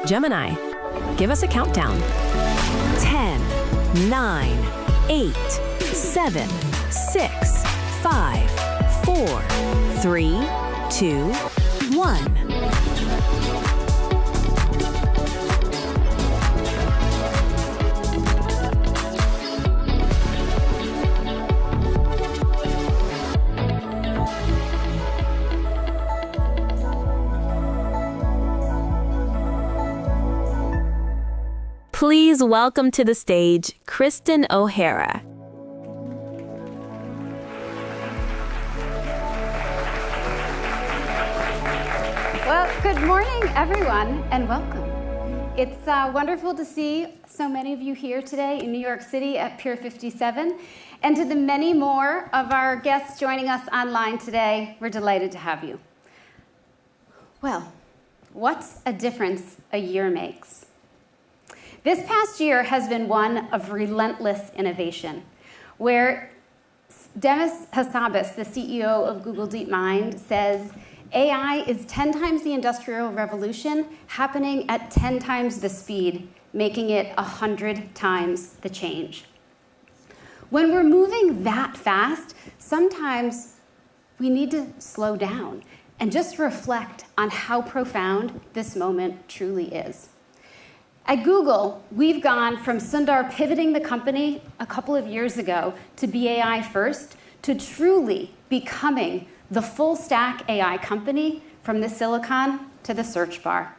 Gemini, give us a countdown. 10, 9, 8, 7, 6, 5, 4, 3, 2, 1. Please welcome to the stage, Kristen O'Hara. Well, good morning, everyone, and welcome. It's wonderful to see so many of you here today in New York City at Pier 57. And to the many more of our guests joining us online today, we're delighted to have you. Well, what a difference a year makes. This past year has been one of relentless innovation, where Demis Hassabis, the CEO of Google DeepMind, says AI is 10 times the Industrial Revolution, happening at 10 times the speed, making it 100 times the change. When we're moving that fast, sometimes we need to slow down and just reflect on how profound this moment truly is. At Google, we've gone from Sundar pivoting the company a couple of years ago to be AI first to truly becoming the full stack AI company from the silicon to the search bar.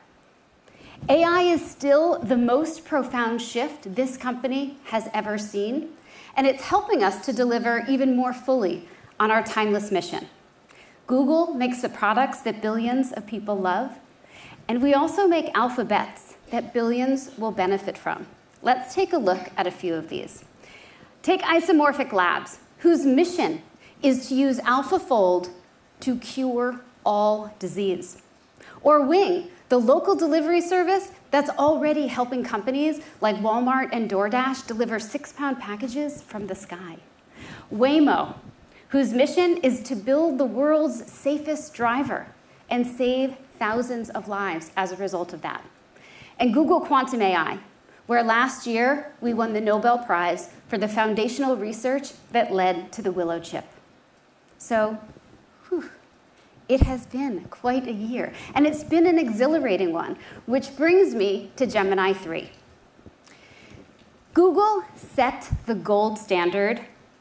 AI is still the most profound shift this company has ever seen, and it's helping us to deliver even more fully on our timeless mission. Google makes the products that billions of people love, and we also make alphabets that billions will benefit from. Let's take a look at a few of these. Take Isomorphic Labs, whose mission is to use AlphaFold to cure all disease. Or Wing, the local delivery service that's already helping companies like Walmart and DoorDash deliver 6-pound packages from the sky. Waymo, whose mission is to build the world's safest driver and save thousands of lives as a result of that. And Google Quantum AI, where last year we won the Nobel Prize for the foundational research that led to the Willow chip. So, it has been quite a year, and it's been an exhilarating one, which brings me to Gemini 3. Google set the gold standard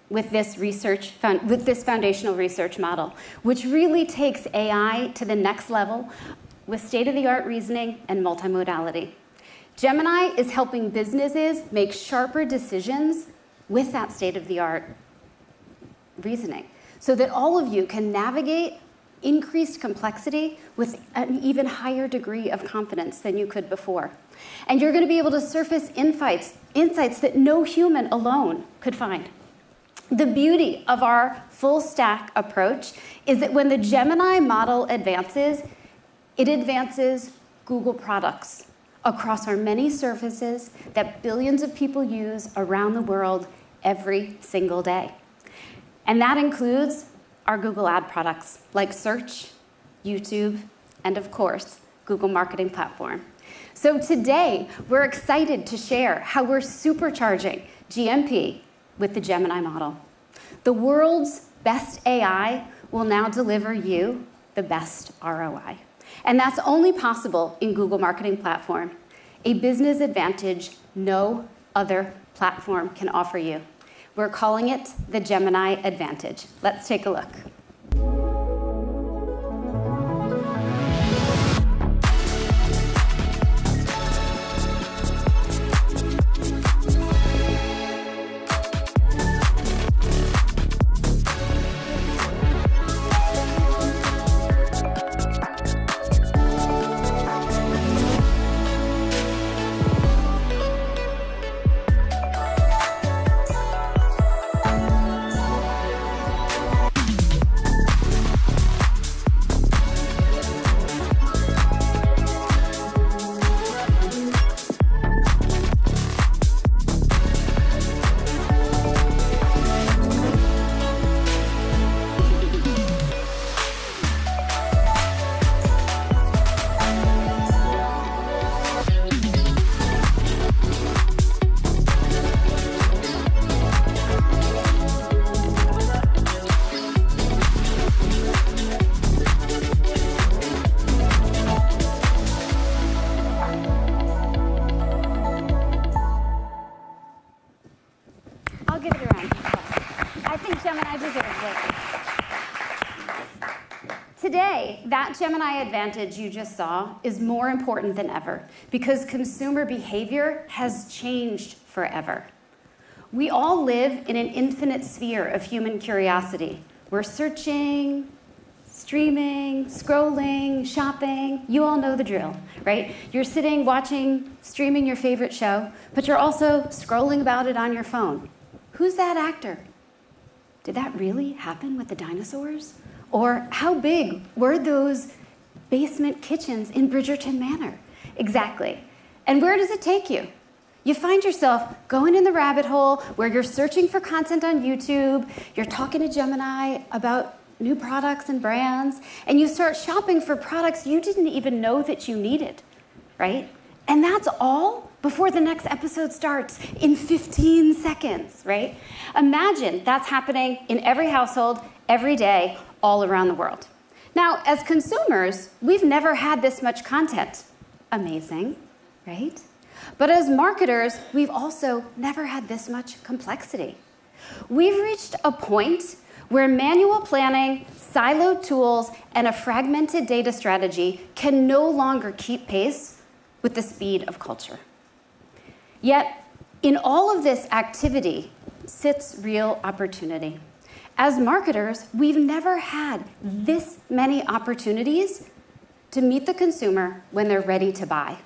with this foundational research model, which really takes AI to the next level with state-of-the-art reasoning and multimodality. Gemini is helping businesses make sharper decisions with that state-of-the-art reasoning so that all of you can navigate increased complexity with an even higher degree of confidence than you could before. And you're going to be able to surface insights that no human alone could find. The beauty of our full stack approach is that when the Gemini model advances, it advances Google products across our many surfaces that billions of people use around the world every single day. And that includes our Google ad products like Search, YouTube, and of course, Google Marketing Platform. So today, we're excited to share how we're supercharging GMP with the Gemini model. The world's best AI will now deliver you the best ROI. And that's only possible in Google Marketing Platform, a business advantage no other platform can offer you. We're calling it the Gemini Advantage. Let's take a look. Lovely. Today, that Gemini advantage you just saw is more important than ever because consumer behavior has changed forever. We all live in an infinite sphere of human curiosity. We're searching, streaming, scrolling, shopping. You all know the drill, right? You're sitting, watching, streaming your favorite show, but you're also scrolling about it on your phone. Who's that actor? Did that really happen with the dinosaurs? Or how big were those basement kitchens in Bridgerton Manor? Exactly. And where does it take you? You find yourself going in the rabbit hole where you're searching for content on YouTube, you're talking to Gemini about new products and brands, and you start shopping for products you didn't even know that you needed, right? And that's all before the next episode starts in 15 seconds, right? Imagine that's happening in every household, every day, all around the world. Now, as consumers, we've never had this much content. Amazing, right? But as marketers, we've also never had this much complexity. We've reached a point where manual planning, siloed tools, and a fragmented data strategy can no longer keep pace with the speed of culture. Yet, in all of this activity sits real opportunity. As marketers, we've never had this many opportunities to meet the consumer when they're ready to buy.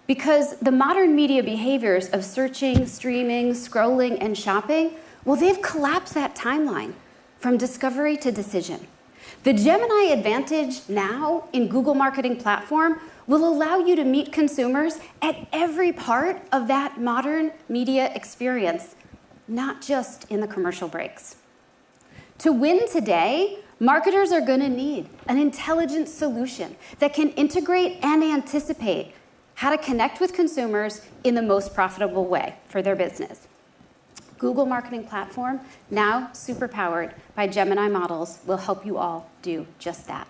Because the modern media behaviors of searching, streaming, scrolling, and shopping, well, they've collapsed that timeline from discovery to decision. The Gemini advantage now in Google Marketing Platform will allow you to meet consumers at every part of that modern media experience, not just in the commercial breaks. To win today, marketers are going to need an intelligent solution that can integrate and anticipate how to connect with consumers in the most profitable way for their business. Google Marketing Platform, now superpowered by Gemini models, will help you all do just that.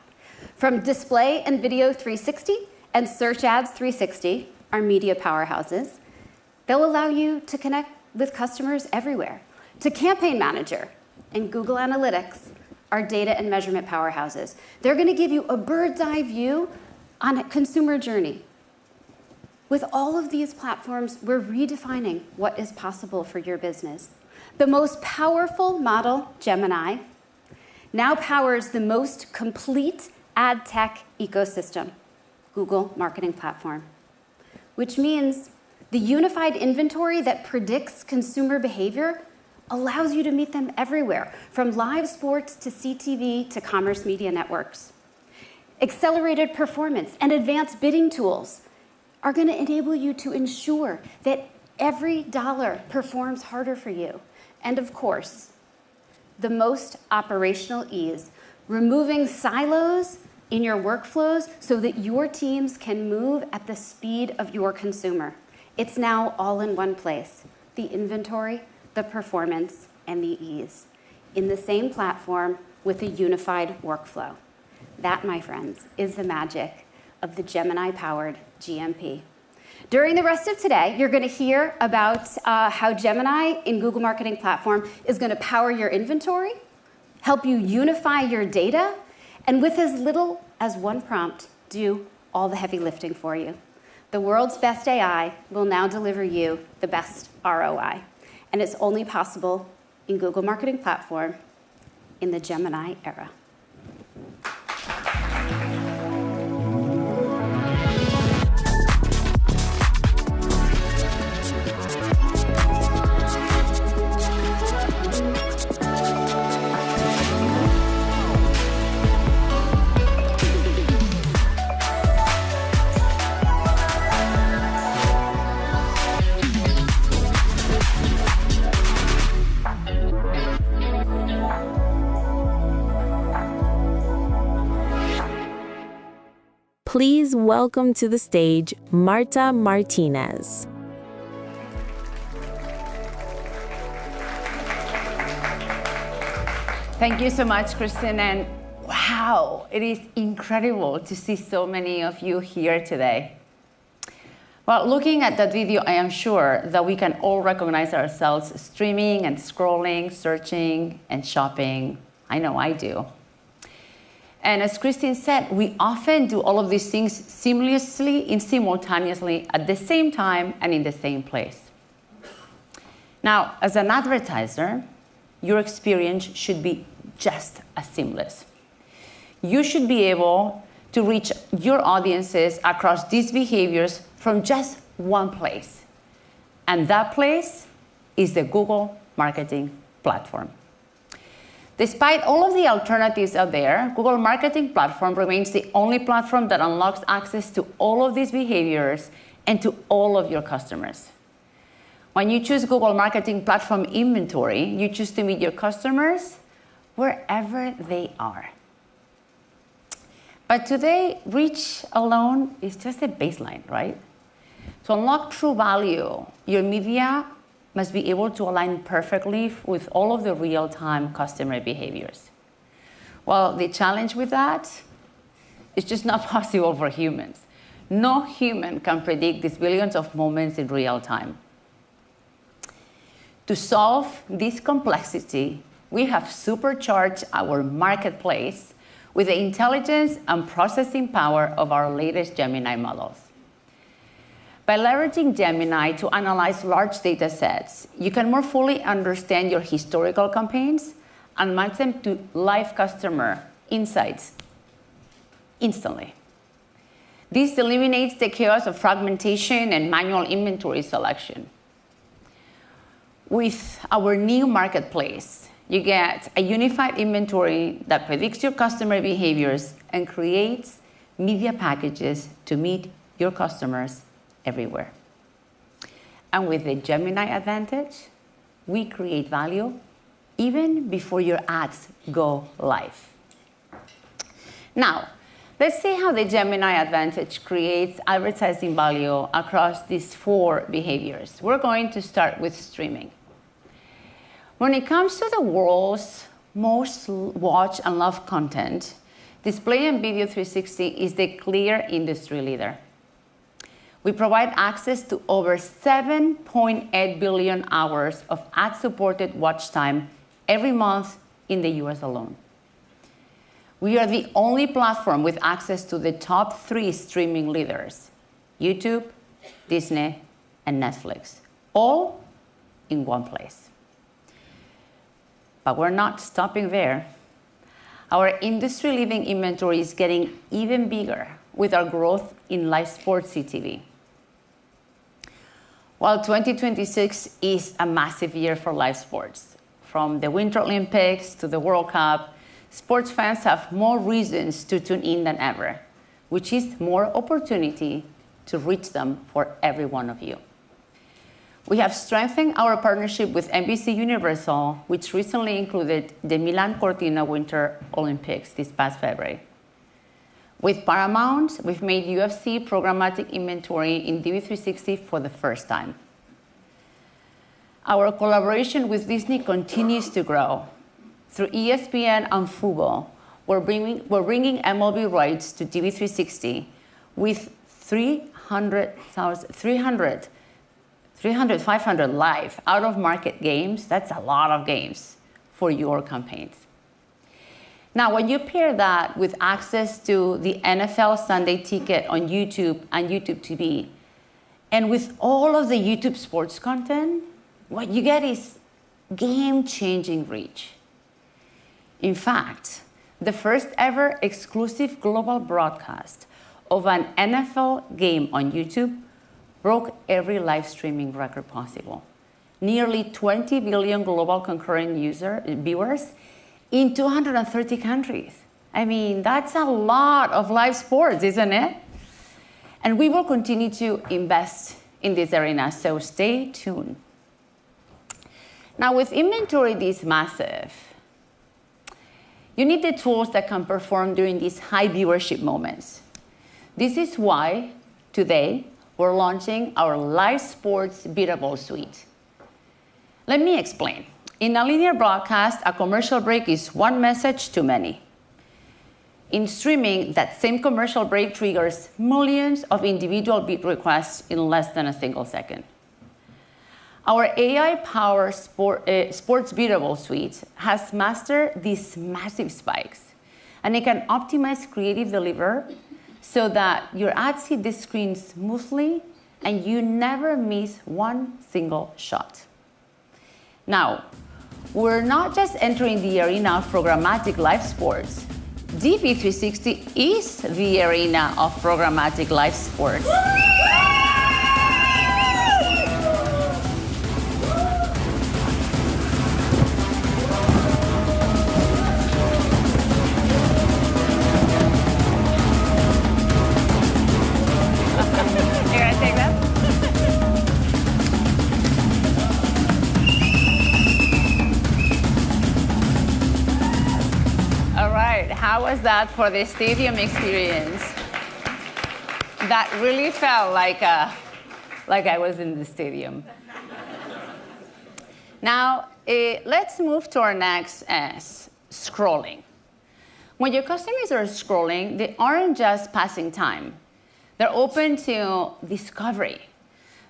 From Display and Video 360 and Search Ads 360, our media powerhouses, they'll allow you to connect with customers everywhere. To Campaign Manager and Google Analytics, our data and measurement powerhouses. They're going to give you a bird's eye view on a consumer journey. With all of these platforms, we're redefining what is possible for your business. The most powerful model, Gemini, now powers the most complete ad tech ecosystem, Google Marketing Platform, which means the unified inventory that predicts consumer behavior allows you to meet them everywhere, from live sports to CTV to commerce media networks. Accelerated performance and advanced bidding tools are going to enable you to ensure that every dollar performs harder for you. And of course, the most operational ease, removing silos in your workflows so that your teams can move at the speed of your consumer. It's now all in one place, the inventory, the performance, and the ease, in the same platform with a unified workflow. That, my friends, is the magic of the Gemini-powered GMP. During the rest of today, you're going to hear about how Gemini in Google Marketing Platform is going to power your inventory, help you unify your data, and with as little as one prompt, do all the heavy lifting for you. The world's best AI will now deliver you the best ROI. And it's only possible in Google Marketing Platform in the Gemini era. Please welcome to the stage Marta Martinez. Thank you so much, Kristen, and wow, it is incredible to see so many of you here today. Well, looking at that video, I am sure that we can all recognize ourselves streaming and scrolling, searching and shopping. I know I do. And as Christine said, we often do all of these things seamlessly and simultaneously at the same time and in the same place. Now, as an advertiser, your experience should be just as seamless. You should be able to reach your audiences across these behaviors from just one place. And that place is the Google Marketing Platform. Despite all of the alternatives out there, Google Marketing Platform remains the only platform that unlocks access to all of these behaviors and to all of your customers. When you choose Google Marketing Platform inventory, you choose to meet your customers wherever they are. But today, reach alone is just a baseline, right? To unlock true value, your media must be able to align perfectly with all of the real-time customer behaviors. Well, the challenge with that is just not possible for humans. No human can predict these billions of moments in real time. To solve this complexity, we have supercharged our marketplace with the intelligence and processing power of our latest Gemini models. By leveraging Gemini to analyze large data sets, you can more fully understand your historical campaigns and match them to live customer insights instantly. This eliminates the chaos of fragmentation and manual inventory selection. With our new marketplace, you get a unified inventory that predicts your customer behaviors and creates media packages to meet your customers everywhere. And with the Gemini advantage, we create value even before your ads go live. Now, let's see how the Gemini advantage creates advertising value across these 4 behaviors. We're going to start with streaming. When it comes to the world's most watched and loved content, Display and Video 360 is the clear industry leader. We provide access to over 7.8 billion hours of ad-supported watch time every month in the US alone. We are the only platform with access to the top 3 streaming leaders, YouTube, Disney, and Netflix, all in one place. But we're not stopping there. Our industry-leading inventory is getting even bigger with our growth in live sports CTV. While 2026 is a massive year for live sports, from the Winter Olympics to the World Cup, sports fans have more reasons to tune in than ever, which is more opportunity to reach them for every one of you. We have strengthened our partnership with NBC Universal, which recently included the Milan Cortina Winter Olympics this past February. With Paramount, we've made UFC programmatic inventory in DV360 for the first time. Our collaboration with Disney continues to grow. Through ESPN and Fubo, we're bringing MLB rights to DV360 with 500 live out-of-market games. That's a lot of games for your campaigns. Now, when you pair that with access to the NFL Sunday Ticket on YouTube and YouTube TV, and with all of the YouTube sports content, what you get is game-changing reach. In fact, the first ever exclusive global broadcast of an NFL game on YouTube broke every live streaming record possible. Nearly 20 billion global concurrent viewers in 230 countries. I mean, that's a lot of live sports, isn't it? And we will continue to invest in this arena, so stay tuned. Now, with inventory this massive, you need the tools that can perform during these high viewership moments. This is why today we're launching our live sports biddable suite. Let me explain. In a linear broadcast, a commercial break is one message too many. In streaming, that same commercial break triggers millions of individual bid requests in less than a single second. Our AI-powered sports biddable suite has mastered these massive spikes, and it can optimize creative delivery so that your ads hit the screen smoothly and you never miss one single shot. Now, we're not just entering the arena of programmatic live sports. DV360 is the arena of programmatic live sports. How was that for the stadium experience? That really felt like I was in the stadium. Now, let's move to our next scrolling. When your customers are scrolling, they aren't just passing time. They're open to discovery.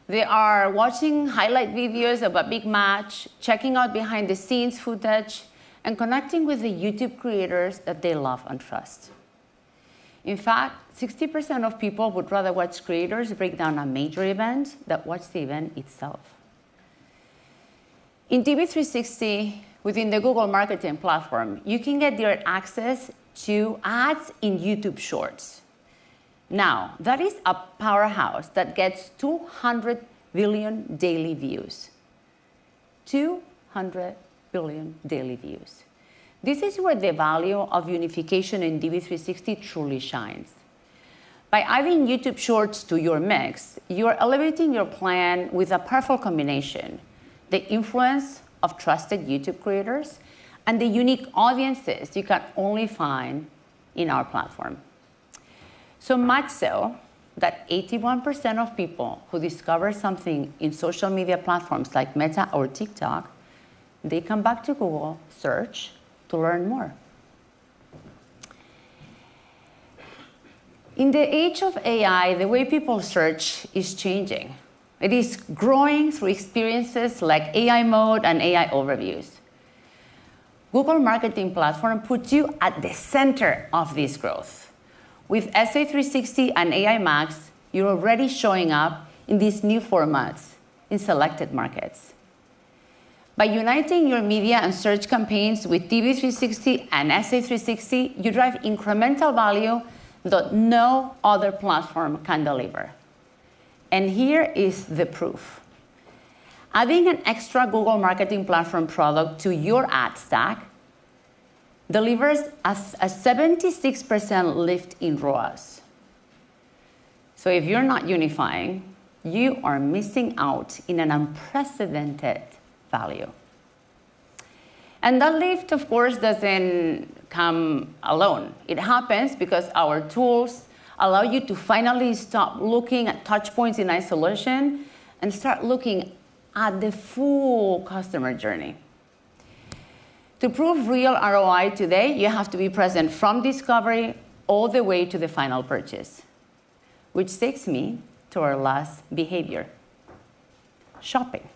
They are watching highlight videos of a big match, checking out behind the scenes footage, and connecting with the YouTube creators that they love and trust. In fact, 60% of people would rather watch creators break down a major event than watch the event itself. In DV360, within the Google Marketing Platform, you can get direct access to ads in YouTube Shorts. Now, that is a powerhouse that gets 200 billion daily views. 200 billion daily views. This is where the value of unification in DV360 truly shines. By adding YouTube Shorts to your mix, you are elevating your plan with a powerful combination: the influence of trusted YouTube creators and the unique audiences you can only find in our platform. So much so that 81% of people who discover something in social media platforms like Meta or TikTok, they come back to Google search to learn more. In the age of AI, the way people search is changing. It is growing through experiences like AI mode and AI overviews. Google Marketing Platform puts you at the center of this growth. With SA360 and AI Max, you're already showing up in these new formats in selected markets. By uniting your media and search campaigns with DV360 and SA360, you drive incremental value that no other platform can deliver. And here is the proof. Adding an extra Google Marketing Platform product to your ad stack delivers a 76% lift in ROAS. So if you're not unifying, you are missing out in an unprecedented value. And that lift, of course, doesn't come alone. It happens because our tools allow you to finally stop looking at touch points in isolation and start looking at the full customer journey. To prove real ROI today, you have to be present from discovery all the way to the final purchase, which takes me to our last behavior: shopping.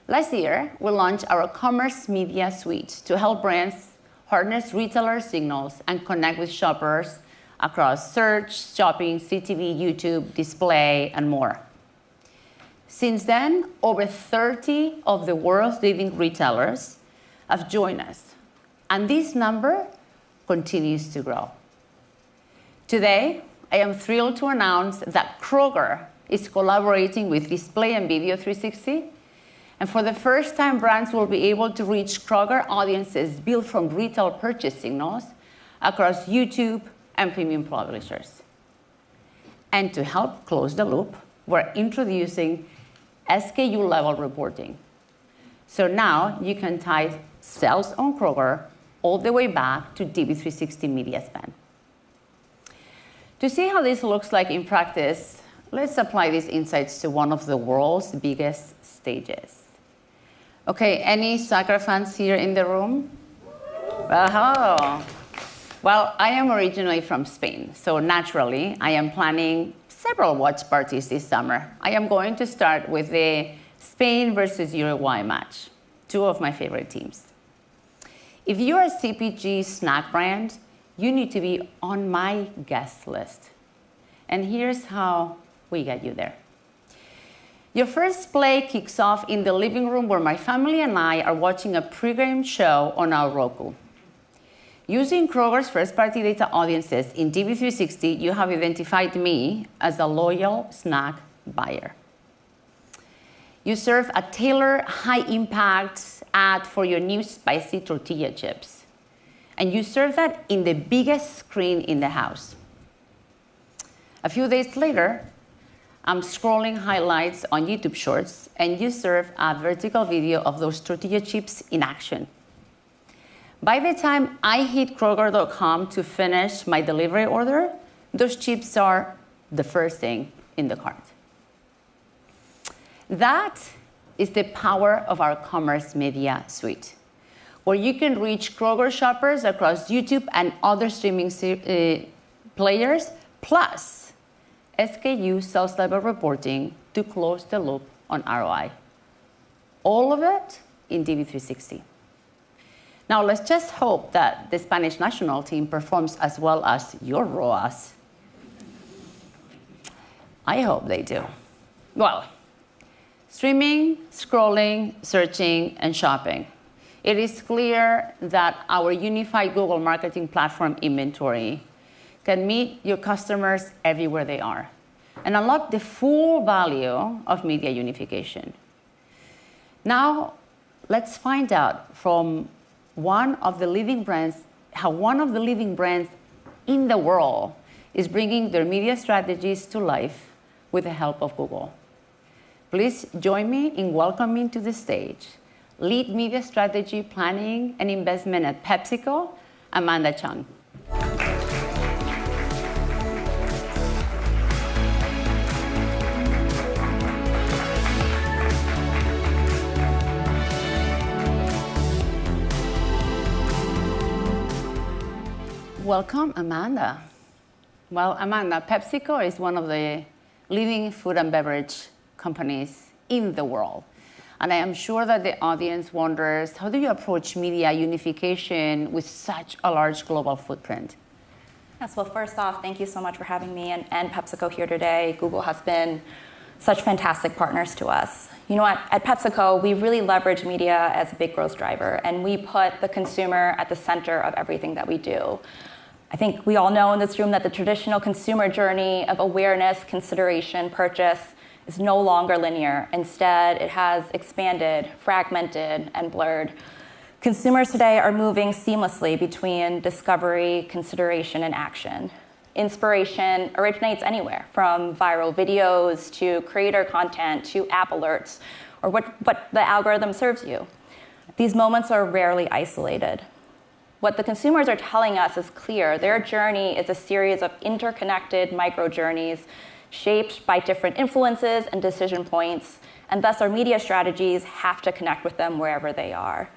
Last year, we launched our Commerce Media Suite to help brands harness retailer signals and connect with shoppers across search, shopping, CTV, YouTube, display, and more. Since then, over 30 of the world's leading retailers have joined us, and this number continues to grow. Today, I am thrilled to announce that Kroger is collaborating with Display and Video 360, and for the first time, brands will be able to reach Kroger audiences built from retail purchase signals across YouTube and premium publishers. And to help close the loop, we're introducing SKU-level reporting. So now you can tie sales on Kroger all the way back to DV360 media spend. To see how this looks like in practice, let's apply these insights to one of the world's biggest stages. Okay, any soccer fans here in the room? Oh, Well, I am originally from Spain, so naturally, I am planning several watch parties this summer. I am going to start with the Spain versus Uruguay match, two of my favorite teams. If you're a CPG snack brand, you need to be on my guest list. And here's how we get you there. Your first play kicks off in the living room where my family and I are watching a pregame show on our Roku. Using Kroger's first-party data audiences in DV360, you have identified me as a loyal snack buyer. You serve a tailored, high-impact ad for your new spicy tortilla chips. And you serve that in the biggest screen in the house. A few days later, I'm scrolling highlights on YouTube Shorts, and you serve a vertical video of those tortilla chips in action. By the time I hit Kroger.com to finish my delivery order, those chips are the first thing in the cart. That is the power of our Commerce Media Suite, where you can reach Kroger shoppers across YouTube and other streaming players, plus SKU sales-level reporting to close the loop on ROI. All of it in DV360. Now, let's just hope that the Spanish national team performs as well as your ROAS. I hope they do. Well, streaming, scrolling, searching, and shopping. It is clear that our unified Google marketing platform inventory can meet your customers everywhere they are and unlock the full value of media unification. Now, let's find out from one of the leading brands, how one of the leading brands in the world is bringing their media strategies to life with the help of Google. Please join me in welcoming to the stage Lead Media Strategy Planning and Investment at PepsiCo, Amanda Chung. Welcome, Amanda. Well, Amanda, PepsiCo is one of the leading food and beverage companies in the world. And I am sure that the audience wonders, how do you approach media unification with such a large global footprint? Yes, well, first off, thank you so much for having me and PepsiCo here today. Google has been such fantastic partners to us. You know, at PepsiCo, we really leverage media as a big growth driver, and we put the consumer at the center of everything that we do. I think we all know in this room that the traditional consumer journey of awareness, consideration, purchase is no longer linear. Instead, it has expanded, fragmented, and blurred. Consumers today are moving seamlessly between discovery, consideration, and action. Inspiration originates anywhere, from viral videos to creator content to app alerts, or what the algorithm serves you. These moments are rarely isolated. What the consumers are telling us is clear. Their journey is a series of interconnected micro-journeys shaped by different influences and decision points, and thus our media strategies have to connect with them wherever they are.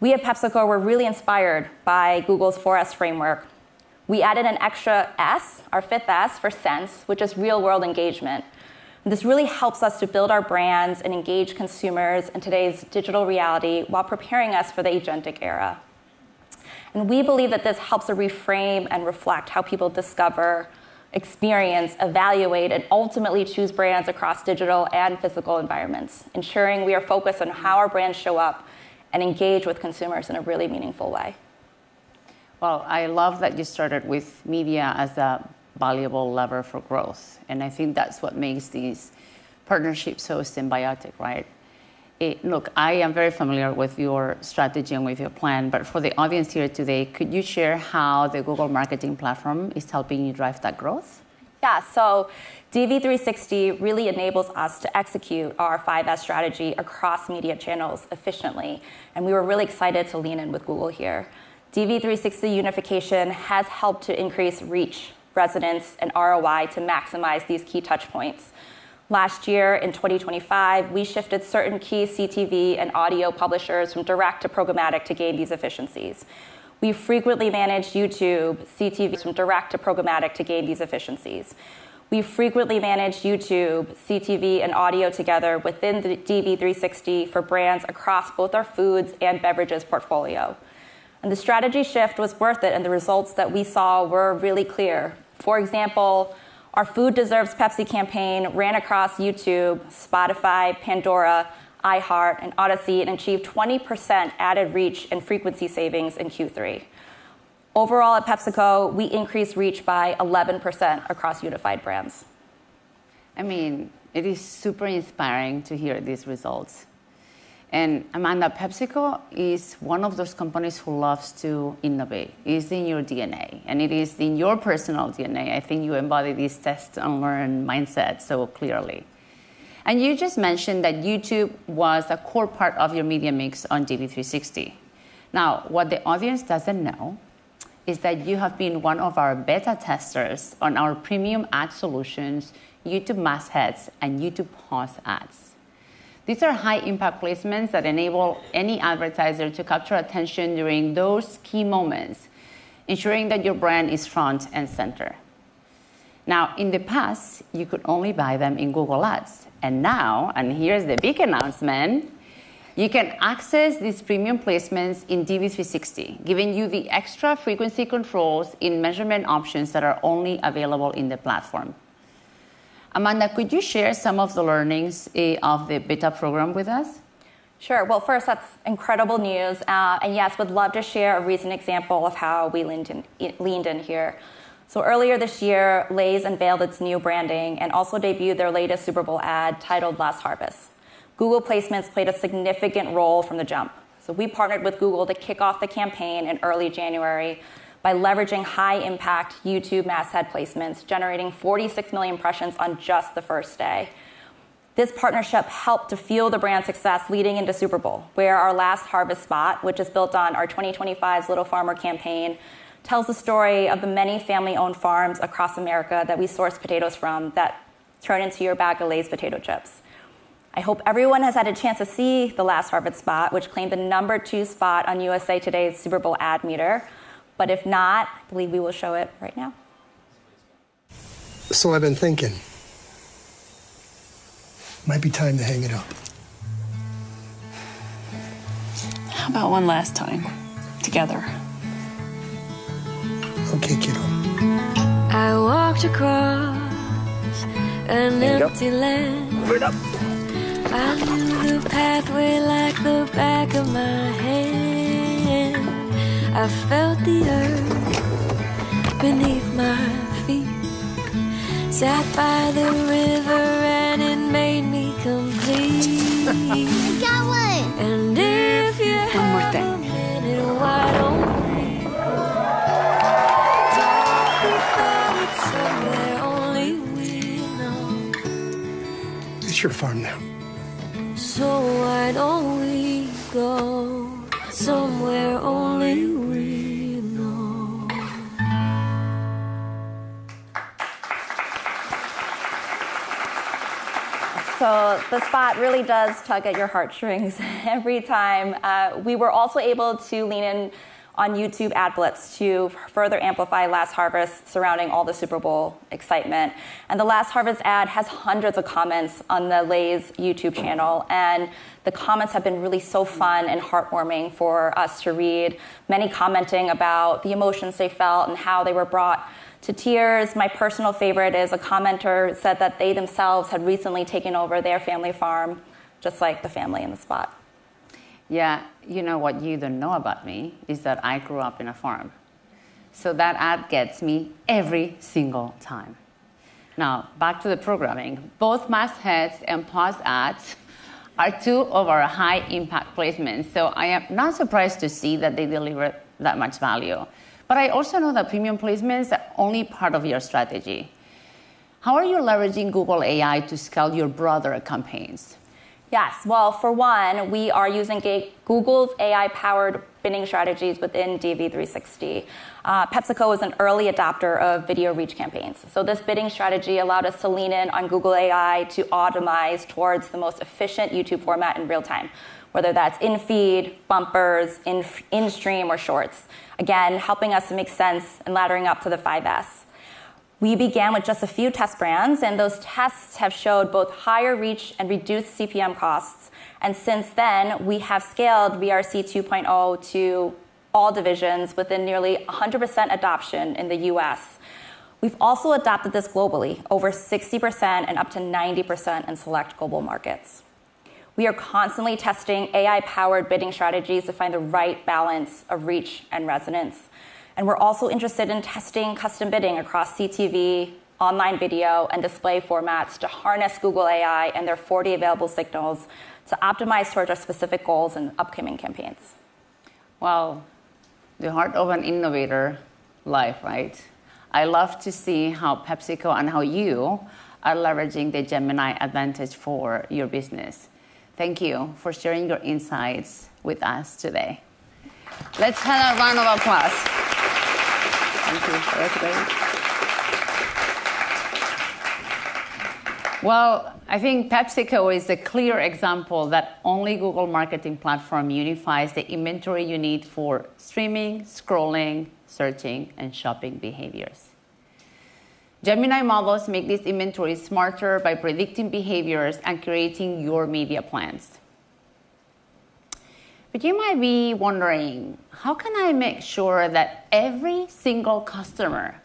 We at PepsiCo were really inspired by Google's 4S framework. We added an extra S, our fifth S, for sense, which is real-world engagement. And this really helps us to build our brands and engage consumers in today's digital reality while preparing us for the agentic era. And we believe that this helps to reframe and reflect how people discover, experience, evaluate, and ultimately choose brands across digital and physical environments, ensuring we are focused on how our brands show up and engage with consumers in a really meaningful way. Well, I love that you started with media as a valuable lever for growth. And I think that's what makes these partnerships so symbiotic, right? Look, I am very familiar with your strategy and with your plan, but for the audience here today, could you share how the Google marketing platform is helping you drive that growth? Yeah, so DV360 really enables us to execute our 5S strategy across media channels efficiently, and we were really excited to lean in with Google here. DV360 unification has helped to increase reach, resonance, and ROI to maximize these key touch points. Last year, in 2025, we shifted certain key CTV and audio publishers from direct to programmatic to gain these efficiencies. We frequently manage YouTube, CTV from direct to programmatic to gain these efficiencies. We frequently manage YouTube, CTV, and audio together within the DV360 for brands across both our foods and beverages portfolio. And the strategy shift was worth it, and the results that we saw were really clear. For example, our Food Deserves Pepsi campaign ran across YouTube, Spotify, Pandora, iHeart, and Odyssey and achieved 20% added reach and frequency savings in Q3. Overall, at PepsiCo, we increased reach by 11% across unified brands. I mean, it is super inspiring to hear these results. And Amanda, PepsiCo is one of those companies who loves to innovate. It's in your DNA, and it is in your personal DNA. I think you embody this test and learn mindset so clearly. And you just mentioned that YouTube was a core part of your media mix on DV360. Now, what the audience doesn't know is that you have been one of our beta testers on our premium ad solutions, YouTube Mastheads and YouTube Pause ads. These are high-impact placements that enable any advertiser to capture attention during those key moments, ensuring that your brand is front and center. Now, in the past, you could only buy them in Google Ads. And now, and here's the big announcement, you can access these premium placements in DV360, giving you the extra frequency controls in measurement options that are only available in the platform. Amanda, could you share some of the learnings of the beta program with us? Sure. Well, first, that's incredible news. And yes, would love to share a recent example of how we leaned in here. So earlier this year, Lay's unveiled its new branding and also debuted their latest Super Bowl ad titled Last Harvest. Google placements played a significant role from the jump. So we partnered with Google to kick off the campaign in early January by leveraging high-impact YouTube masthead placements, generating 46 million impressions on just the first day. This partnership helped to fuel the brand's success leading into Super Bowl, where our Last Harvest spot, which is built on our 2025's Little Farmer campaign, tells the story of the many family-owned farms across America that we source potatoes from that turn into your bag of Lay's potato chips. I hope everyone has had a chance to see the Last Harvest spot, which claimed the #2 spot on USA Today's Super Bowl ad meter. But if not, I believe we will show it right now. So I've been thinking, might be time to hang it up. How about one last time, together? Okay, kiddo. I walked across an empty land. Move it up. I knew the pathway like the back of my hand. I felt the earth beneath my feet. Sat by the river and it made me complete. I got one. And if you One more have thing. a minute, why don't we talk about it somewhere only we know? It's your farm now. So why don't we go somewhere only we know? So the spot really does tug at your heartstrings every time. We were also able to lean in on YouTube Ad Blitz to further amplify Last Harvest surrounding all the Super Bowl excitement. And the Last Harvest ad has hundreds of comments on the Lay's YouTube channel. And the comments have been really so fun and heartwarming for us to read. Many commenting about the emotions they felt and how they were brought to tears. My personal favorite is a commenter said that they themselves had recently taken over their family farm, just like the family in the spot. Yeah, you know what you don't know about me is that I grew up in a farm. So that ad gets me every single time. Now, back to the programming. Both mastheads and pause ads are two of our high-impact placements, so I am not surprised to see that they deliver that much value. But I also know that premium placements are only part of your strategy. How are you leveraging Google AI to scale your broader campaigns? Yes, well, for one, we are using Google's AI-powered bidding strategies within DV360. PepsiCo is an early adopter of video reach campaigns. So this bidding strategy allowed us to lean in on Google AI to optimize towards the most efficient YouTube format in real time. whether that's in-feed, bumpers, in-stream, or shorts. Again, helping us to make sense and laddering up to the 5S. We began with just a few test brands, and those tests have showed both higher reach and reduced CPM costs. And since then, we have scaled VRC 2.0 to all divisions within nearly 100% adoption in the US. We've also adopted this globally, over 60% and up to 90% in select global markets. We are constantly testing AI-powered bidding strategies to find the right balance of reach and resonance. And we're also interested in testing custom bidding across CTV, online video, and display formats to harness Google AI and their 40 available signals to optimize towards our specific goals and upcoming campaigns. Well, the heart of an innovator life, right? I love to see how PepsiCo and how you are leveraging the Gemini advantage for your business. Thank you for sharing your insights with us today. Let's have a round of applause. Thank you. That was great. Well, I think PepsiCo is a clear example that only Google Marketing Platform unifies the inventory you need for streaming, scrolling, searching, and shopping behaviors. Gemini models make this inventory smarter by predicting behaviors and creating your media plans. But you might be wondering, how can I make sure that every single customer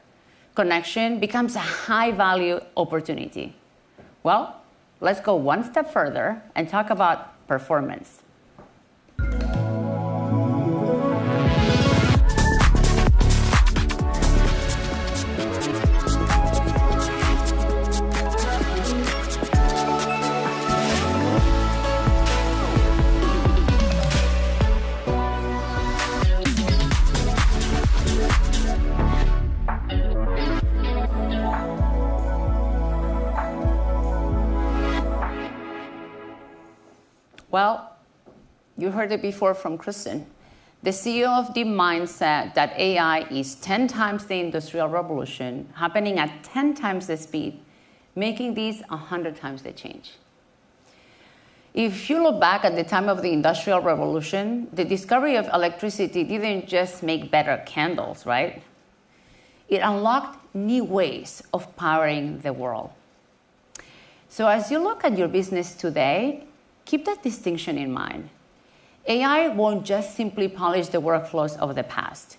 connection becomes a high-value opportunity? Well, let's go one step further and talk about performance. Well, you heard it before from Kristen. The CEO of DeepMind said that AI is 10 times the industrial revolution, happening at 10 times the speed, making these 100 times the change. If you look back at the time of the Industrial Revolution, the discovery of electricity didn't just make better candles, right? It unlocked new ways of powering the world. So as you look at your business today, keep that distinction in mind. AI won't just simply polish the workflows of the past.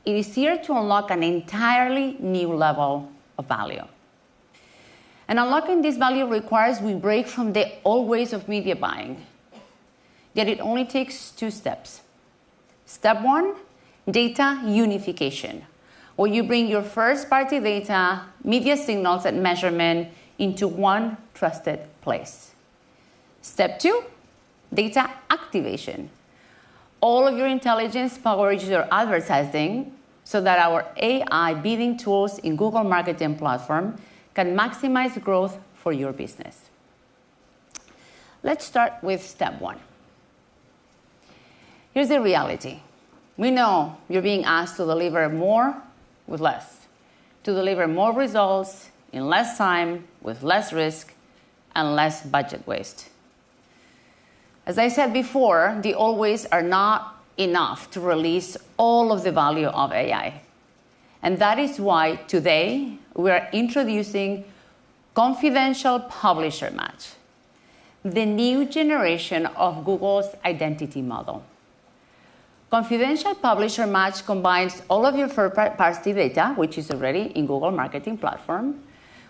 It is here to unlock an entirely new level of value. And unlocking this value requires we break from the old ways of media buying. Yet it only takes 2 steps. Step 1, data unification, where you bring your first-party data, media signals, and measurement into one trusted place. Step 2, data activation. All of your intelligence powers your advertising so that our AI bidding tools in Google Marketing Platform can maximize growth for your business. Let's start with step 1. Here's the reality. We know you're being asked to deliver more with less, to deliver more results in less time with less risk and less budget waste. As I said before, the old ways are not enough to release all of the value of AI. And that is why today we are introducing Confidential Publisher Match, the new generation of Google's identity model. Confidential Publisher Match combines all of your first-party data, which is already in Google Marketing Platform,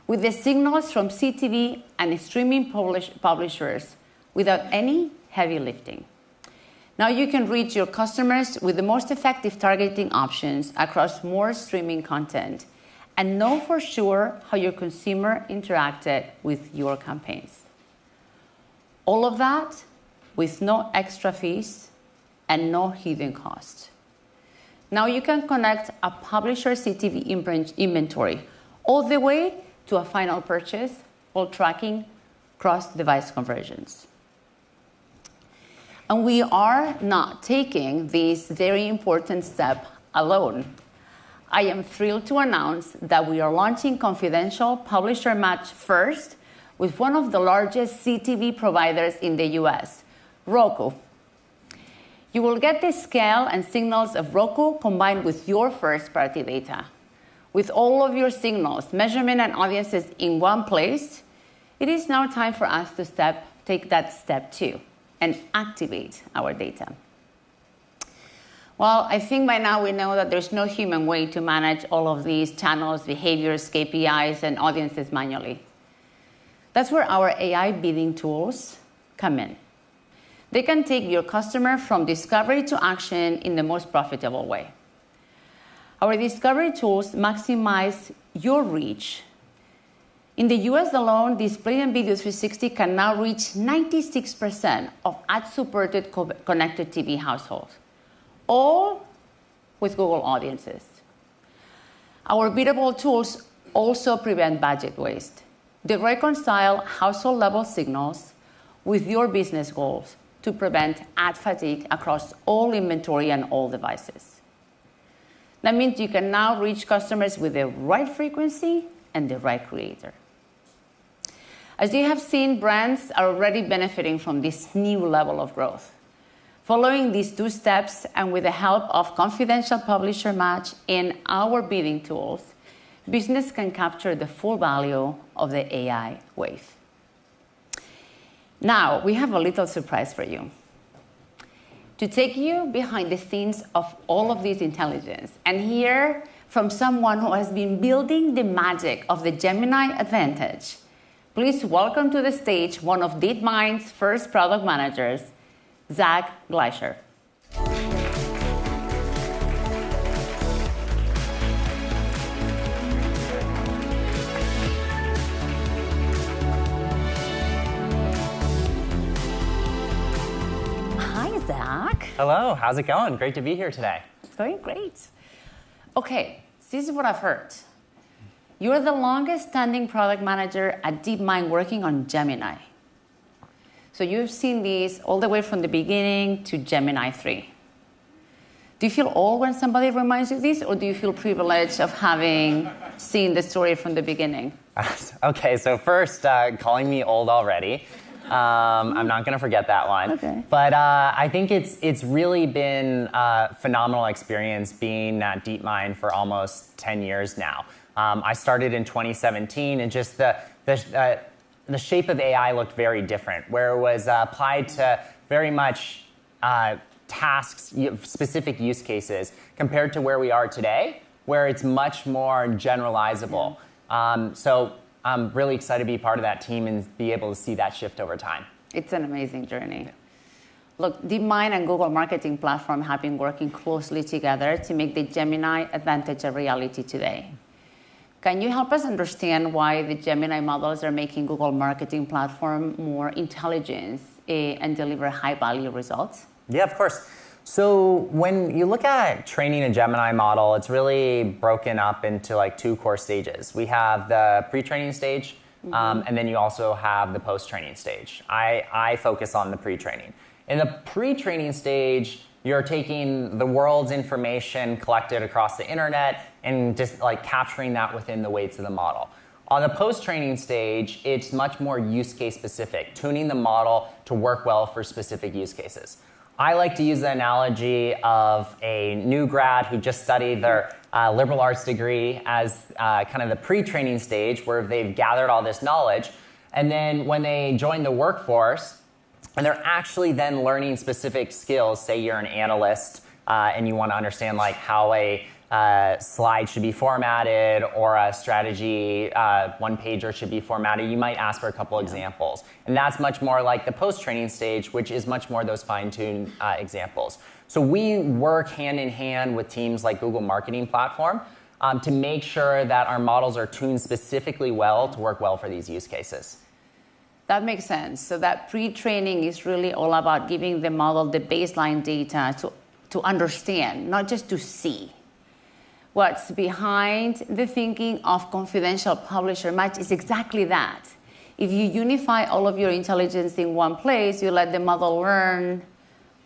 with the signals from CTV and streaming publishers without any heavy lifting. Now you can reach your customers with the most effective targeting options across more streaming content and know for sure how your consumer interacted with your campaigns. All of that with no extra fees and no hidden costs. Now you can connect a publisher CTV inventory all the way to a final purchase while tracking cross-device conversions. And we are not taking this very important step alone. I am thrilled to announce that we are launching Confidential Publisher Match first with one of the largest CTV providers in the US, Roku, You will get the scale and signals of Roku combined with your first-party data. With all of your signals, measurement, and audiences in one place, it is now time for us to take that step 2 and activate our data. Well, I think by now we know that there's no human way to manage all of these channels, behaviors, KPIs, and audiences manually. That's where our AI bidding tools come in. They can take your customer from discovery to action in the most profitable way. Our discovery tools maximize your reach. In the US alone, Display and Video 360 can now reach 96% of ad-supported connected TV households, all with Google Audiences. Our biddable tools also prevent budget waste. They reconcile household-level signals with your business goals to prevent ad fatigue across all inventory and all devices. That means you can now reach customers with the right frequency and the right creator. As you have seen, brands are already benefiting from this new level of growth. Following these 2 steps and with the help of confidential publisher match in our bidding tools, business can capture the full value of the AI wave. Now, we have a little surprise for you. To take you behind the scenes of all of this intelligence and hear from someone who has been building the magic of the Gemini advantage, please welcome to the stage one of DeepMind's first product managers, Zach Gleischer. Hi, Zach. Hello, how's it going? Great to be here today. It's going great. Okay, this is what I've heard. You're the longest standing product manager at DeepMind working on Gemini. So you've seen these all the way from the beginning to Gemini 3. Do you feel old when somebody reminds you of this, or do you feel privileged of having seen the story from the beginning? Okay, so first, calling me old already. I'm not going to forget that one. Okay. But I think it's really been a phenomenal experience being at DeepMind for almost 10 years now. I started in 2017, and just the shape of AI looked very different, where it was applied to very much tasks, specific use cases, compared to where we are today, where it's much more generalizable. So I'm really excited to be part of that team and be able to see that shift over time. It's an amazing journey. Yeah. Look, DeepMind and Google Marketing Platform have been working closely together to make the Gemini advantage a reality today. Can you help us understand why the Gemini models are making Google Marketing Platform more intelligent and deliver high-value results? Yeah, of course. So when you look at training a Gemini model, it's really broken up into like 2 core stages. We have the pre-training stage, and then you also have the post-training stage. I focus on the pre-training. In the pre-training stage, you're taking the world's information collected across the internet and just like capturing that within the weights of the model. On the post-training stage, it's much more use case specific, tuning the model to work well for specific use cases. I like to use the analogy of a new grad who just studied their liberal arts degree as kind of the pre-training stage where they've gathered all this knowledge. And then when they join the workforce, and they're actually then learning specific skills, say you're an analyst and you want to understand like how a slide should be formatted or a strategy one-pager should be formatted, you might ask for a couple examples. And that's much more like the post-training stage, which is much more those fine-tuned examples. So we work hand in hand with teams like Google Marketing Platform to make sure that our models are tuned specifically well to work well for these use cases. That makes sense. So that pre-training is really all about giving the model the baseline data to understand, not just to see. What's behind the thinking of confidential publisher match is exactly that. If you unify all of your intelligence in one place, you let the model learn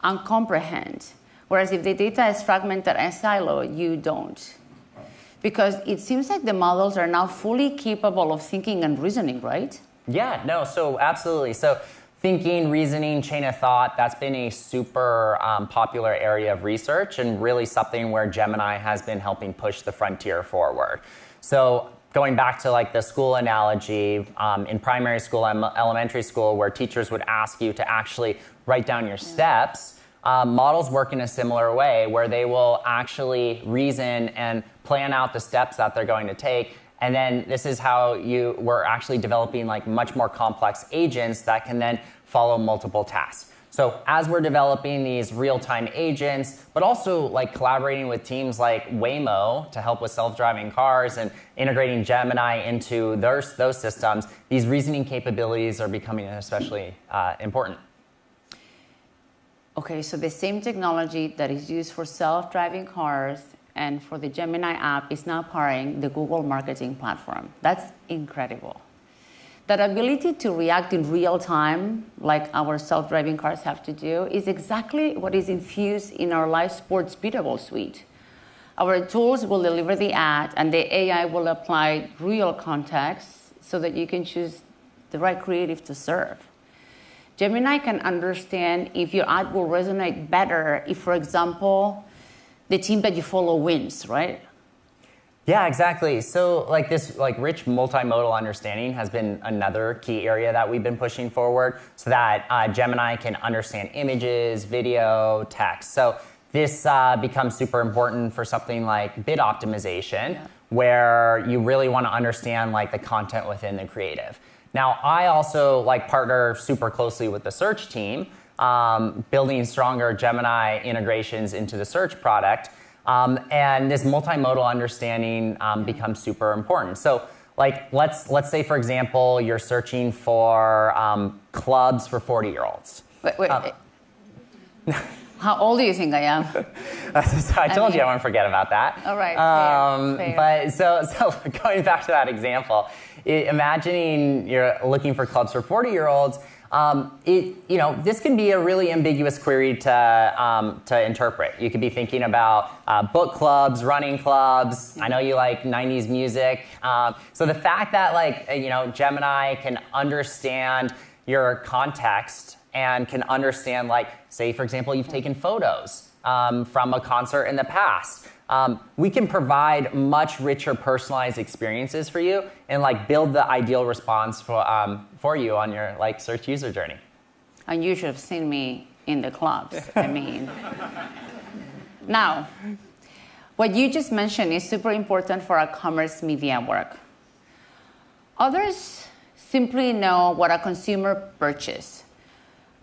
and comprehend. Whereas if the data is fragmented and siloed, you don't. Because it seems like the models are now fully capable of thinking and reasoning, right? Yeah, no, so absolutely. So thinking, reasoning, chain of thought, that's been a super popular area of research and really something where Gemini has been helping push the frontier forward. So going back to like the school analogy, in primary school and elementary school where teachers would ask you to actually write down your steps, models work in a similar way where they will actually reason and plan out the steps that they're going to take. And then this is how we're actually developing like much more complex agents that can then follow multiple tasks. So as we're developing these real-time agents, but also like collaborating with teams like Waymo to help with self-driving cars and integrating Gemini into those systems, these reasoning capabilities are becoming especially important. Okay, so the same technology that is used for self-driving cars and for the Gemini app is now powering the Google marketing platform. That's incredible. That ability to react in real time, like our self-driving cars have to do, is exactly what is infused in our live sports biddable suite. Our tools will deliver the ad, and the AI will apply real context so that you can choose the right creative to serve. Gemini can understand if your ad will resonate better if, for example, the team that you follow wins, right? Yeah, exactly. So like this rich multimodal understanding has been another key area that we've been pushing forward so that Gemini can understand images, video, text. So this becomes super important for something like bid optimization, where you really want to understand like the content within the creative. Now, I also like partner super closely with the search team, building stronger Gemini integrations into the search product. And this multimodal understanding becomes super important. So like, let's say, for example, you're searching for clubs for 40-year-olds. Wait. How old do you think I am? I told you I wouldn't forget about that. All right, fair. But so going back to that example, imagining you're looking for clubs for 40-year-olds, this can be a really ambiguous query to interpret. You could be thinking about book clubs, running clubs. I know you like 90s music. So the fact that Gemini can understand your context and can understand, say, for example, you've taken photos from a concert in the past. We can provide much richer personalized experiences for you and build the ideal response for you on your search user journey. And you should have seen me in the clubs. I mean, now, what you just mentioned is super important for our commerce media work. Others simply know what a consumer purchased.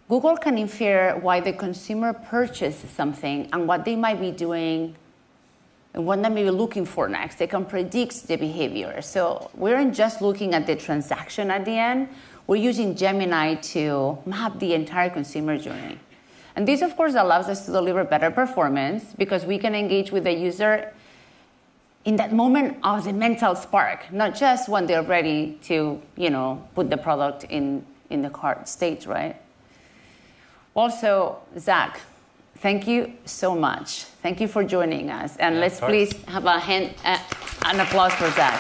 Google can infer why the consumer purchased something and what they might be doing and what they may be looking for next. They can predict the behavior. So we aren't just looking at the transaction at the end. We're using Gemini to map the entire consumer journey. And this, of course, allows us to deliver better performance because we can engage with the user in that moment of the mental spark, not just when they're ready to, put the product in the cart stage, right? Also, Zach, thank you so much. Thank you for joining us. And let's please have an applause for Zach.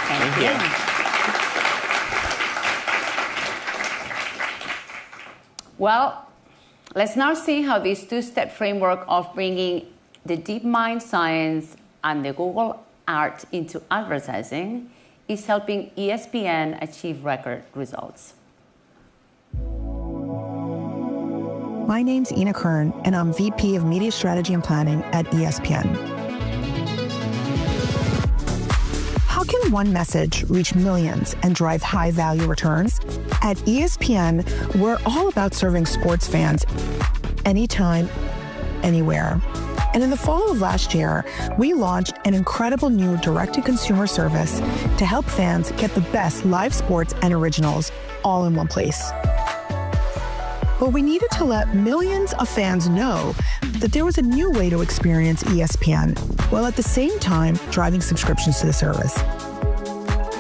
Thank you. Well, let's now see how this two-step framework of bringing the DeepMind science and the Google art into advertising is helping ESPN achieve record results. My name's Ina Kern, and I'm VP of Media Strategy and Planning at ESPN. How can one message reach millions and drive high-value returns? At ESPN, we're all about serving sports fans anytime, anywhere. And in the fall of last year, we launched an incredible new direct-to-consumer service to help fans get the best live sports and originals all in one place. But we needed to let millions of fans know that there was a new way to experience ESPN, while at the same time driving subscriptions to the service.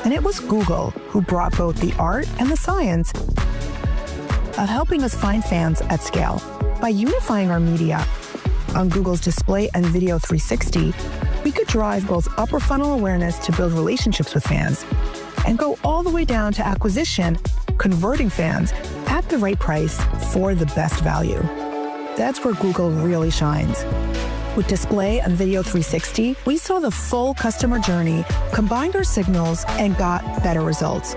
And it was Google who brought both the art and the science of helping us find fans at scale. By unifying our media on Google's Display and Video 360, we could drive both upper funnel awareness to build relationships with fans and go all the way down to acquisition, converting fans, at the right price for the best value. That's where Google really shines. With Display and Video 360, we saw the full customer journey, combined our signals, and got better results,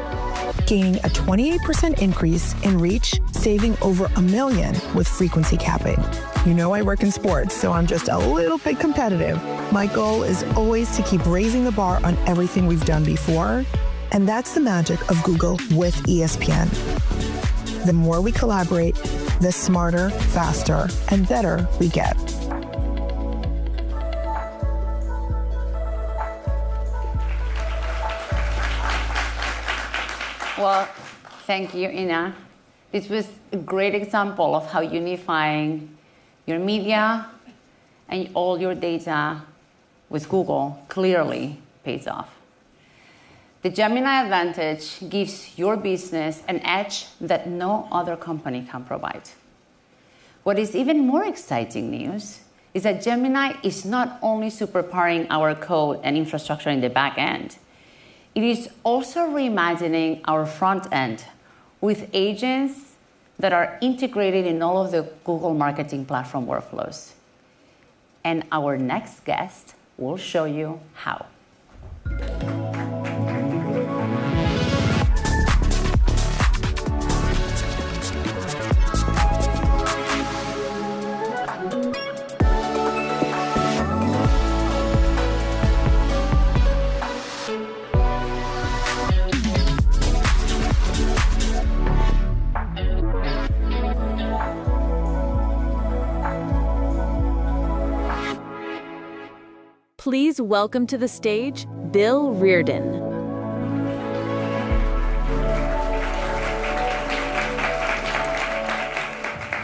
gaining a 28% increase in reach, saving over $1 million with frequency capping. You know I work in sports, so I'm just a little bit competitive. My goal is always to keep raising the bar on everything we've done before, and that's the magic of Google with ESPN. The more we collaborate, the smarter, faster, and better we get. Well, thank you, Ina. This was a great example of how unifying your media and all your data with Google clearly pays off. The Gemini advantage gives your business an edge that no other company can provide. What is even more exciting news is that Gemini is not only superpowering our code and infrastructure in the back end, it is also reimagining our front end with agents that are integrated in all of the Google Marketing Platform workflows. And our next guest will show you how. Please welcome to the stage, Bill Reardon.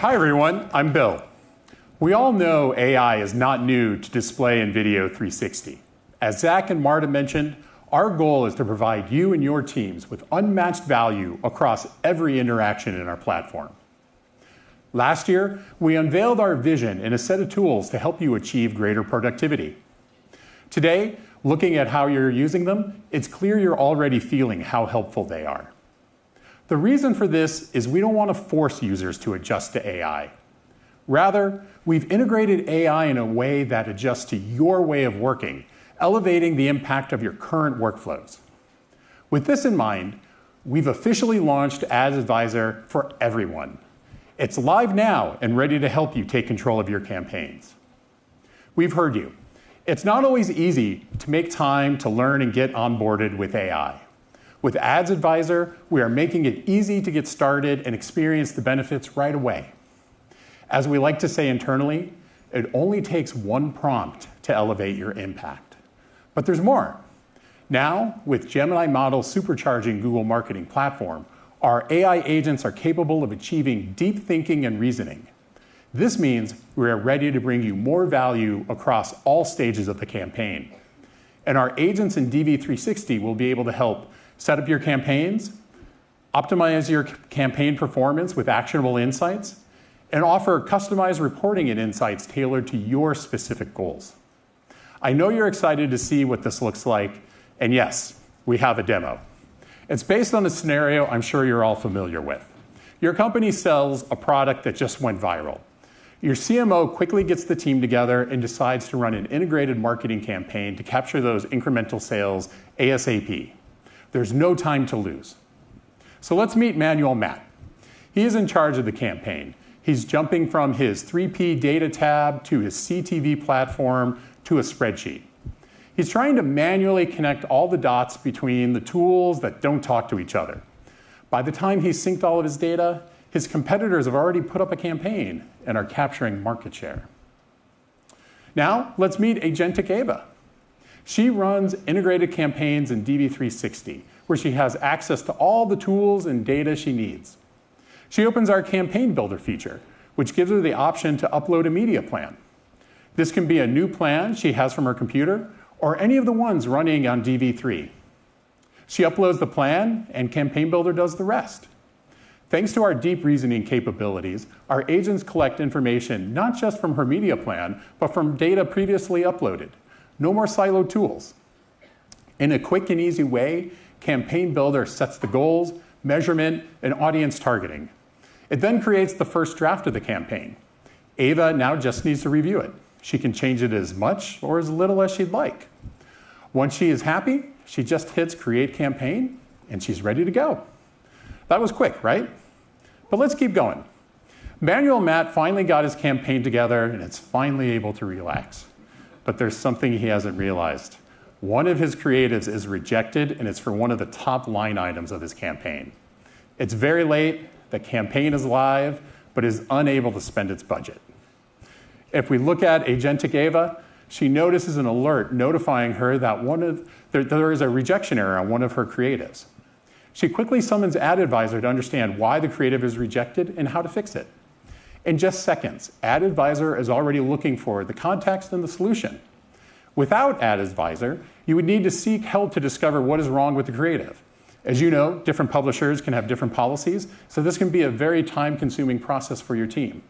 Hi everyone, I'm Bill. We all know AI is not new to Display and Video 360. As Zach and Marta mentioned, our goal is to provide you and your teams with unmatched value across every interaction in our platform. Last year, we unveiled our vision in a set of tools to help you achieve greater productivity. Today, looking at how you're using them, it's clear you're already feeling how helpful they are. The reason for this is we don't want to force users to adjust to AI. Rather, we've integrated AI in a way that adjusts to your way of working, elevating the impact of your current workflows. With this in mind, we've officially launched Ads Advisor for everyone. It's live now and ready to help you take control of your campaigns. We've heard you. It's not always easy to make time to learn and get onboarded with AI. With Ads Advisor, we are making it easy to get started and experience the benefits right away. As we like to say internally, it only takes one prompt to elevate your impact. But there's more. Now, with Gemini model supercharging Google Marketing Platform, our AI agents are capable of achieving deep thinking and reasoning. This means we are ready to bring you more value across all stages of the campaign. And our agents in DV360 will be able to help set up your campaigns, optimize your campaign performance with actionable insights, and offer customized reporting and insights tailored to your specific goals. I know you're excited to see what this looks like, and yes, we have a demo. It's based on a scenario I'm sure you're all familiar with. Your company sells a product that just went viral. Your CMO quickly gets the team together and decides to run an integrated marketing campaign to capture those incremental sales ASAP. There's no time to lose. So let's meet Manuel Matt. He is in charge of the campaign. He's jumping from his 3P data tab to his CTV platform to a spreadsheet. He's trying to manually connect all the dots between the tools that don't talk to each other. By the time he's synced all of his data, his competitors have already put up a campaign and are capturing market share. Now, let's meet Agentic Ava. She runs integrated campaigns in DV360, where she has access to all the tools and data she needs. She opens our Campaign Builder feature, which gives her the option to upload a media plan. This can be a new plan she has from her computer, or any of the ones running on DV3. She uploads the plan, and Campaign Builder does the rest. Thanks to our deep reasoning capabilities, our agents collect information not just from her media plan, but from data previously uploaded. No more siloed tools. In a quick and easy way, Campaign Builder sets the goals, measurement, and audience targeting. It then creates the first draft of the campaign. Ava now just needs to review it. She can change it as much or as little as she'd like. Once she is happy, she just hits Create Campaign, and she's ready to go. That was quick, right? But let's keep going. Manual Matt finally got his campaign together, and it's finally able to relax. But there's something he hasn't realized. One of his creatives is rejected, and it's for one of the top line items of his campaign. It's very late, the campaign is live, but is unable to spend its budget. If we look at Agentic Ava, she notices an alert notifying her that there is a rejection error on one of her creatives. She quickly summons Ad Advisor to understand why the creative is rejected and how to fix it. In just seconds, Ad Advisor is already looking for the context and the solution. Without Ad Advisor, you would need to seek help to discover what is wrong with the creative. As you know, different publishers can have different policies, so this can be a very time-consuming process for your team.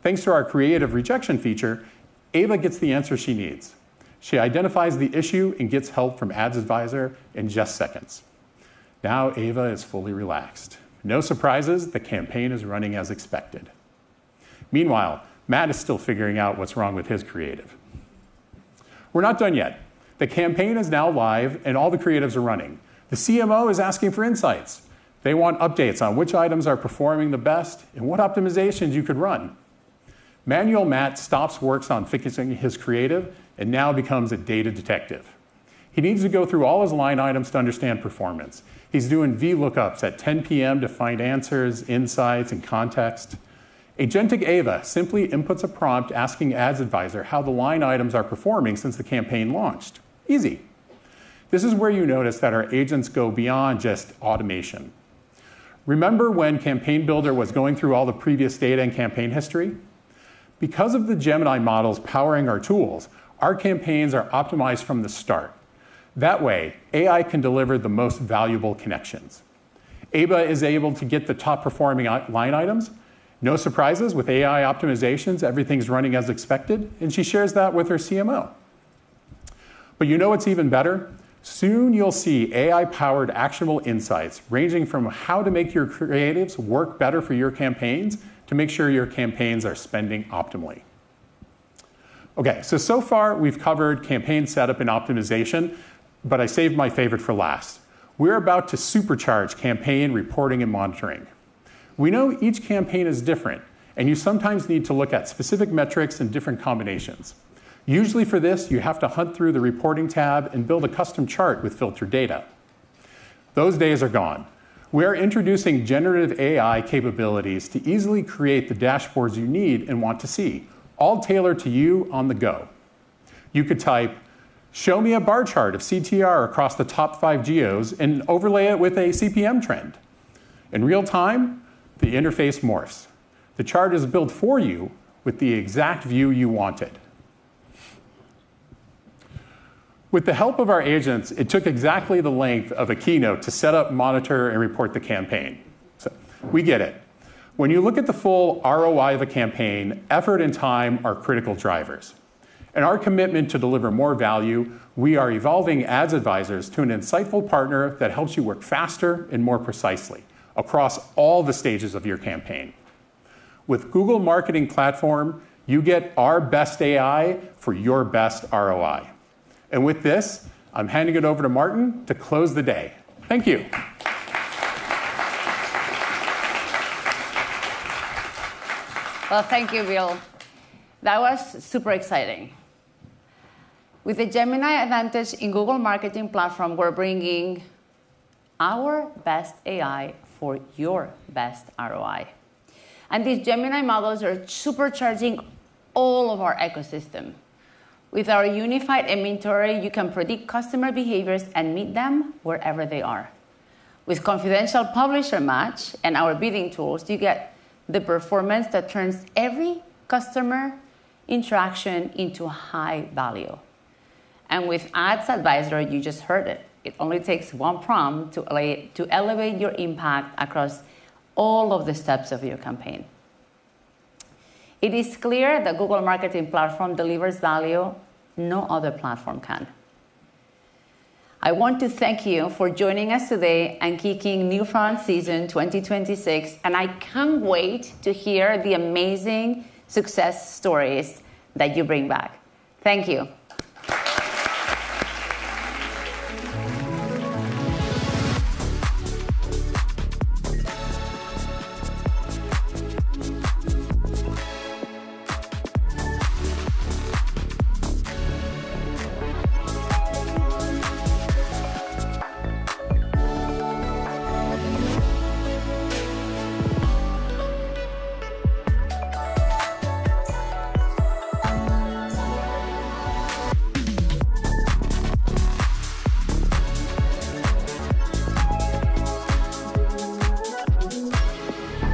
Thanks to our creative rejection feature, Ava gets the answer she needs. She identifies the issue and gets help from Ads Advisor in just seconds. Now Ava is fully relaxed. No surprises, the campaign is running as expected. Meanwhile, Matt is still figuring out what's wrong with his creative. We're not done yet. The campaign is now live and all the creatives are running. The CMO is asking for insights. They want updates on which items are performing the best and what optimizations you could run. Manual Matt stops works on fixing his creative and now becomes a data detective. He needs to go through all his line items to understand performance. He's doing VLOOKUPs at 10 p.m. to find answers, insights, and context. Agentic Ava simply inputs a prompt asking Ads Advisor how the line items are performing since the campaign launched. Easy. This is where you notice that our agents go beyond just automation. Remember when Campaign Builder was going through all the previous data and campaign history? Because of the Gemini models powering our tools, our campaigns are optimized from the start. That way, AI can deliver the most valuable connections. Ava is able to get the top performing line items. No surprises, with AI optimizations, everything's running as expected, and she shares that with her CMO. But you know what's even better? Soon you'll see AI-powered actionable insights ranging from how to make your creatives work better for your campaigns to make sure your campaigns are spending optimally. Okay, so far we've covered campaign setup and optimization, but I saved my favorite for last. We're about to supercharge campaign reporting and monitoring. We know each campaign is different, and you sometimes need to look at specific metrics and different combinations. Usually for this, you have to hunt through the reporting tab and build a custom chart with filtered data. Those days are gone. We are introducing generative AI capabilities to easily create the dashboards you need and want to see, all tailored to you on the go. You could type, "Show me a bar chart of CTR across the top 5 geos," and overlay it with a CPM trend. In real time, the interface morphs. The chart is built for you with the exact view you wanted. With the help of our agents, it took exactly the length of a keynote to set up, monitor, and report the campaign. So we get it. When you look at the full ROI of a campaign, effort and time are critical drivers. In our commitment to deliver more value, we are evolving Ads Advisors to an insightful partner that helps you work faster and more precisely across all the stages of your campaign. With Google Marketing Platform, you get our best AI for your best ROI. And with this, I'm handing it over to Martin to close the day. Thank you. Well, thank you, Bill. That was super exciting. With the Gemini advantage in Google Marketing Platform, we're bringing our best AI for your best ROI. And these Gemini models are supercharging all of our ecosystem. With our unified inventory, you can predict customer behaviors and meet them wherever they are. With confidential publisher match and our bidding tools, you get the performance that turns every customer interaction into high value. And with Ads Advisor, you just heard it. It only takes one prompt to elevate your impact across all of the steps of your campaign. It is clear that Google Marketing Platform delivers value no other platform can. I want to thank you for joining us today and kicking NewFront Season 2026, and I can't wait to hear the amazing success stories that you bring back. Thank you.